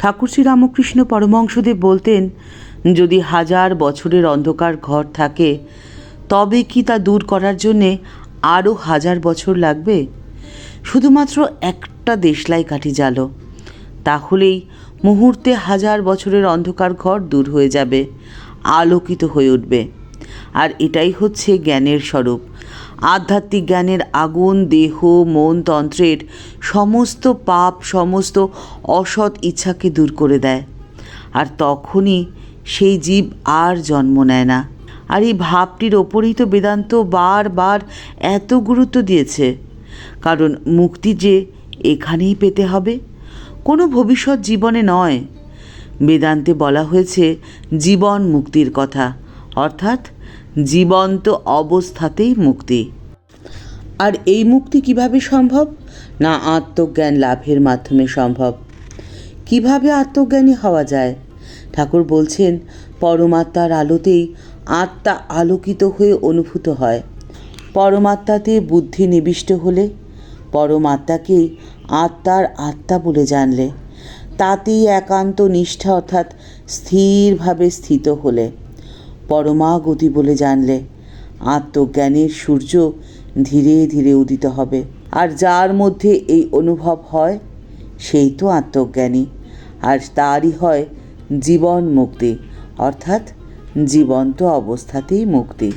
ঠাকুর শ্রী রামকৃষ্ণ পরমহংসদেব বলতেন, যদি 1000 বছরের অন্ধকার ঘর থাকে তবে কি তা দূর করার জন্যে আরও 1000 বছর লাগবে? শুধুমাত্র একটা দেশলাই কাঠি জ্বালো, তাহলেই মুহূর্তে 1000 বছরের অন্ধকার ঘর দূর হয়ে যাবে, আলোকিত হয়ে উঠবে। আর এটাই হচ্ছে জ্ঞানের স্বরূপ। আধ্যাত্মিক জ্ঞানের আগুন দেহ মন তন্ত্রের সমস্ত পাপ, সমস্ত অসৎ ইচ্ছাকে দূর করে দেয়। আর তখনই সেই জীব আর জন্ম নেয় না। আর এই ভাবটির ওপরেই তো বেদান্ত বারবার এত গুরুত্ব দিয়েছে। কারণ মুক্তি যে এখানেই পেতে হবে, কোনো ভবিষ্যৎ জীবনে নয়। বেদান্তে বলা হয়েছে জীবন মুক্তির কথা, অর্থাৎ জীবন্ত অবস্থাতেই মুক্তি। আর এই মুক্তি কিভাবে সম্ভব? না আত্মজ্ঞান লাভের মাধ্যমে সম্ভব। কিভাবে আত্মজ্ঞানী হওয়া যায়? ঠাকুর বলছেন, পরমাত্মার আলোতেই আত্মা আলোকিত হয়ে অনুভূত হয়। পরমাত্মাতে বুদ্ধি নিবিষ্ট হলে, পরমাত্মাকেই আত্মার আত্মা বলে জানলে, তাতেই একান্ত নিষ্ঠা অর্থাৎ স্থিরভাবে স্থিত হলে, পরমাগতি বলে জানলে, আত্মজ্ঞানের সূর্য ধীরে ধীরে উদিত হবে। আর যার মধ্যে এই অনুভব হয় সেই তো আত্মজ্ঞানী। আর তারই হয় জীবন মুক্তি, অর্থাৎ জীবন্ত অবস্থাতেই মুক্তি।